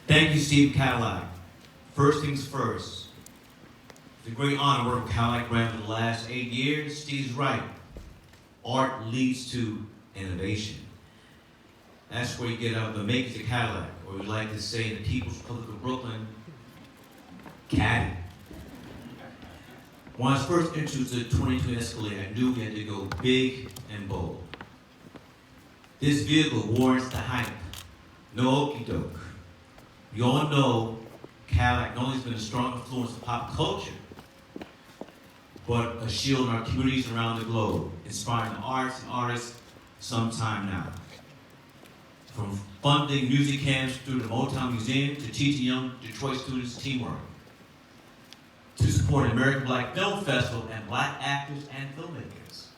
Thank you, Steve Cadillac. First things first. It's a great honor to work with Cadillac brand for the last 8 years. Steve's right. Art leads to innovation. That's where you get out of the makers of Cadillac, or we like to say in the People's Republic of Brooklyn, Caddy. When I was first introduced to the 2020 Escalade, I knew we had to go big and bold. This vehicle warrants the hype. No okey doke. You all know Cadillac not only has been a strong influence in pop culture, but a shield in our communities around the globe, inspiring the arts and artists sometime now. From funding music camps through the Motown Museum to teaching young Detroit students teamwork, to support American Black Film Festival and Black actors and filmmakers.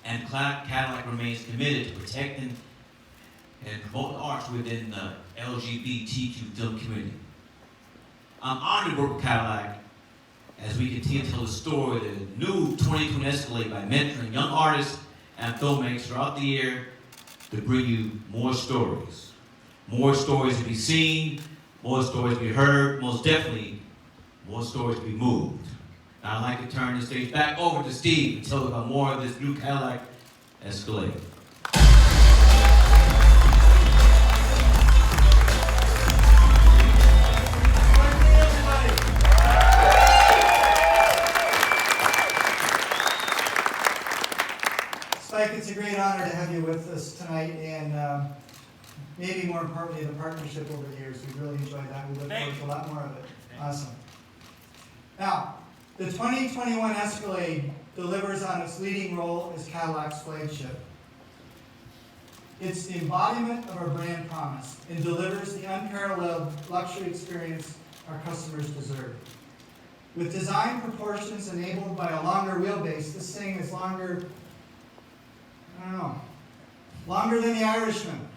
And Cadillac remains committed to protecting and promoting the arts within the LGBTQ film community. I'm honored to work with Cadillac as we continue to tell the story of the new 2020 Escalade by mentoring young artists and filmmakers throughout the year to bring you more stories. More stories to be seen, more stories to be heard, most definitely more stories to be moved. Now I'd like to turn the stage back over to Steve to tell us about more of this new Cadillac Escalade. Spike, it's a great honor to have you with us tonight, and maybe more importantly, the partnership over the years. We've really enjoyed that. We look forward to a lot more of it. Awesome. Now, the 2021 Escalade delivers on its leading role as Cadillac's flagship. It's the embodiment of our brand promise and delivers the unparalleled luxury experience our customers deserve. With design proportions enabled by a longer wheelbase, this thing is longer than the Irishman.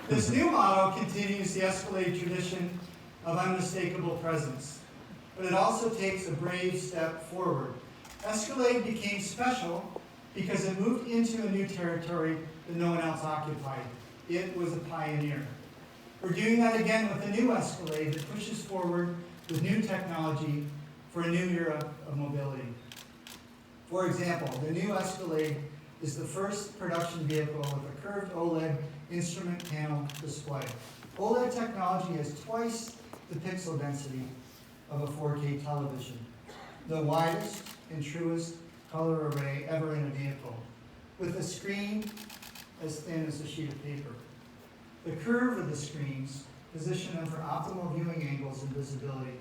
This new model continues the Escalade tradition of unmistakable presence, but it also takes a brave step forward. Escalade became special because it moved into a new territory that no one else occupied. It was a pioneer. We're doing that again with the new Escalade that pushes forward with new technology for a new era of mobility. For example, the new Escalade is the first production vehicle with a curved OLED instrument panel display. OLED technology has twice the pixel density of a 4K television, the widest and truest color array ever in a vehicle, with a screen as thin as a sheet of paper. The curve of the screens position them for optimal viewing angles and visibility.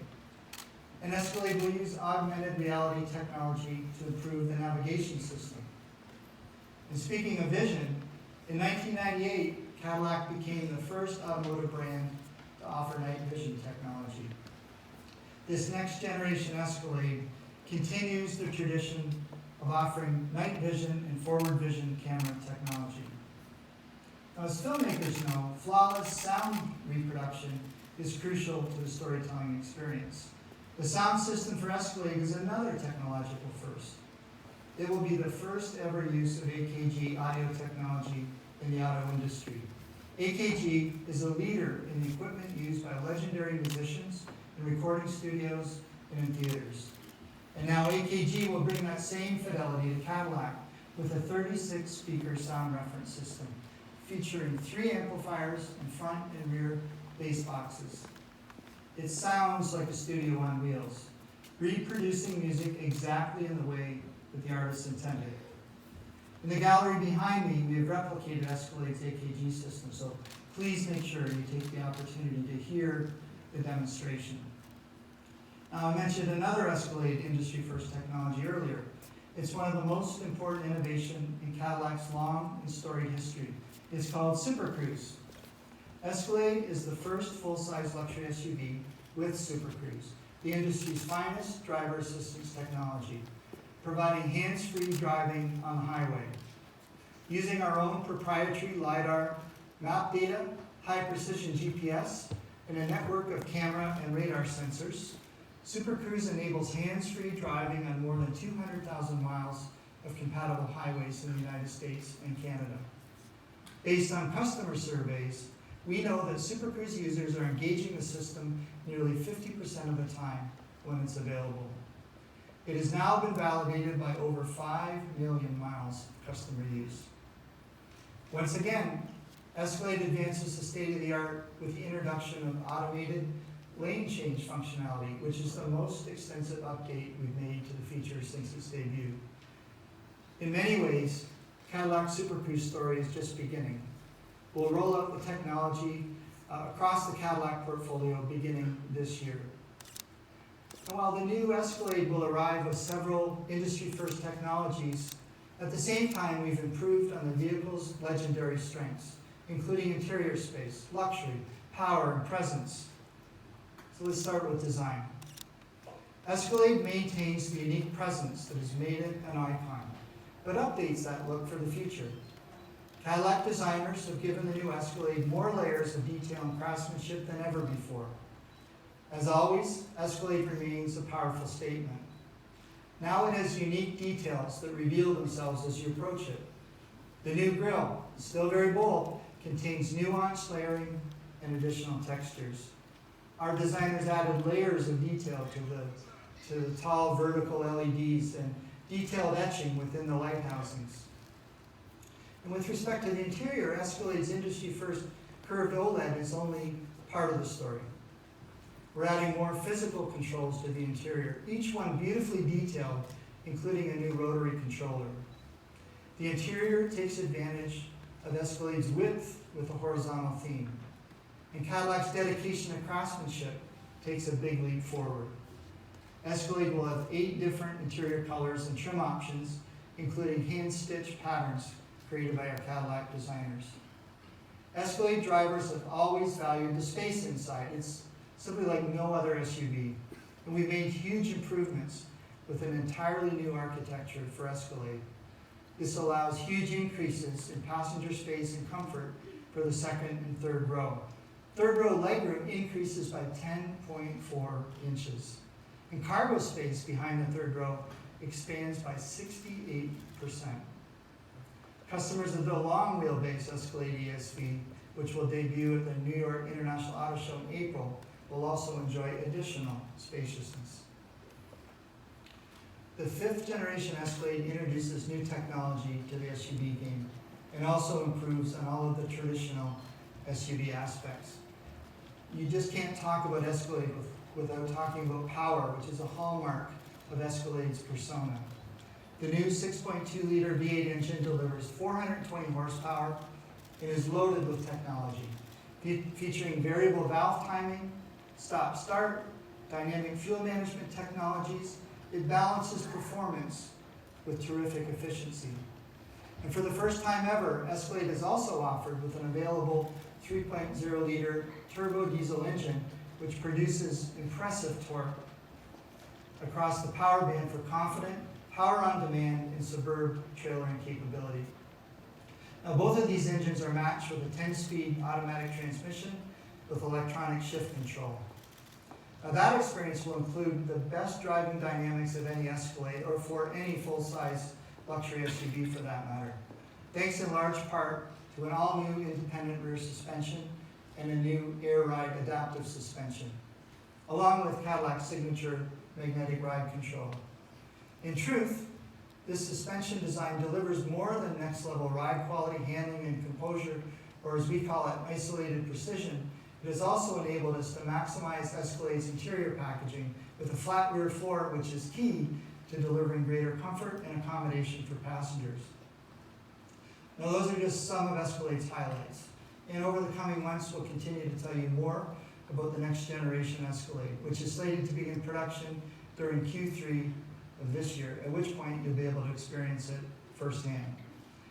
An Escalade will use augmented reality technology to improve the navigation system. And speaking of vision, in 1998, Cadillac became the first automotive brand to offer night vision technology. This next generation Escalade continues the tradition of offering night vision and forward vision camera technology. Now, as filmmakers know, flawless sound reproduction is crucial to the storytelling experience. The sound system for Escalade is another technological first. It will be the first ever use of AKG audio technology in the auto industry. AKG is a leader in the equipment used by legendary musicians in recording studios and in theaters. And now AKG will bring that same fidelity to Cadillac with a 36-speaker sound reference system featuring 3 amplifiers in front and rear bass boxes. It sounds like a studio on wheels, reproducing music exactly in the way that the artist intended. In the gallery behind me, we have replicated Escalade's AKG system, so please make sure you take the opportunity to hear the demonstration. Now, I mentioned another Escalade industry-first technology earlier. It's one of the most important innovations in Cadillac's long and storied history. It's called Supercruise. Escalade is the first full-size luxury SUV with Supercruise, the industry's finest driver assistance technology, providing hands-free driving on the highway. Using our own proprietary LiDAR, map data, high-precision GPS, and a network of camera and radar sensors, Supercruise enables hands-free driving on more than 200,000 miles of compatible highways in the United States and Canada. Based on customer surveys, we know that Supercruise users are engaging the system nearly 50% of the time when it's available. It has now been validated by over 5 million miles of customer use. Once again, Escalade advances the state-of-the-art with the introduction of automated lane change functionality, which is the most extensive update we've made to the feature since its debut. In many ways, Cadillac Supercruise story is just beginning. We'll roll out the technology across the Cadillac portfolio beginning this year. And while the new Escalade will arrive with several industry-first technologies, at the same time we've improved on the vehicle's legendary strengths, including interior space, luxury, power, and presence. So let's start with design. Escalade maintains the unique presence that has made it an icon, but updates that look for the future. Cadillac designers have given the new Escalade more layers of detail and craftsmanship than ever before. As always, Escalade remains a powerful statement. Now it has unique details that reveal themselves as you approach it. The new grille, still very bold, contains nuanced layering and additional textures. Our designers added layers of detail to the tall vertical LEDs and detailed etching within the light housings. And with respect to the interior, Escalade's industry-first curved OLED is only part of the story. We're adding more physical controls to the interior, each one beautifully detailed, including a new rotary controller. The interior takes advantage of Escalade's width with a horizontal theme. And Cadillac's dedication to craftsmanship takes a big leap forward. Escalade will have 8 different interior colors and trim options, including hand-stitched patterns created by our Cadillac designers. Escalade drivers have always valued the space inside. It's simply like no other SUV. And we've made huge improvements with an entirely new architecture for Escalade. This allows huge increases in passenger space and comfort for the second and third row. Third row legroom increases by 10.4 inches. And cargo space behind the third row expands by 68%. Customers of the long wheelbase Escalade ESV, which will debut at the New York International Auto Show in April, will also enjoy additional spaciousness. The 5th generation Escalade introduces new technology to the SUV game and also improves on all of the traditional SUV aspects. You just can't talk about Escalade without talking about power, which is a hallmark of Escalade's persona. The new 6.2-liter V8 engine delivers 420 horsepower and is loaded with technology, featuring variable valve timing, stop-start, dynamic fuel management technologies. It balances performance with terrific efficiency. And for the first time ever, Escalade is also offered with an available 3.0-liter turbo diesel engine, which produces impressive torque across the power band for confident, power-on-demand, and suburban trailering capability. Now, both of these engines are matched with a 10-speed automatic transmission with electronic shift control. Now, that experience will include the best driving dynamics of any Escalade, or for any full-size luxury SUV for that matter, thanks in large part to an all-new independent rear suspension and a new air ride adaptive suspension, along with Cadillac's signature magnetic ride control. In truth, this suspension design delivers more than next-level ride quality, handling, and composure, or as we call it, isolated precision. It has also enabled us to maximize Escalade's interior packaging with a flat rear floor, which is key to delivering greater comfort and accommodation for passengers. Now, those are just some of Escalade's highlights. And over the coming months, we'll continue to tell you more about the next generation Escalade, which is slated to begin production during Q3 of this year, at which point you'll be able to experience it firsthand.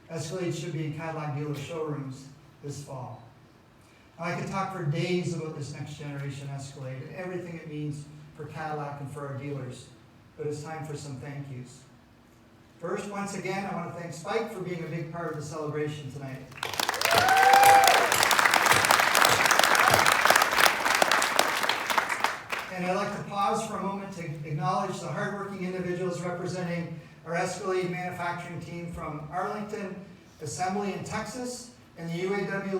Escalade should be in Cadillac dealer showrooms this fall. Now, I could talk for days about this next generation Escalade and everything it means for Cadillac and for our dealers, but it's time for some thank yous. First, once again, I want to thank Spike for being a big part of the celebration tonight. And I'd like to pause for a moment to acknowledge the hardworking individuals representing our Escalade manufacturing team from Arlington Assembly in Texas, and the UAW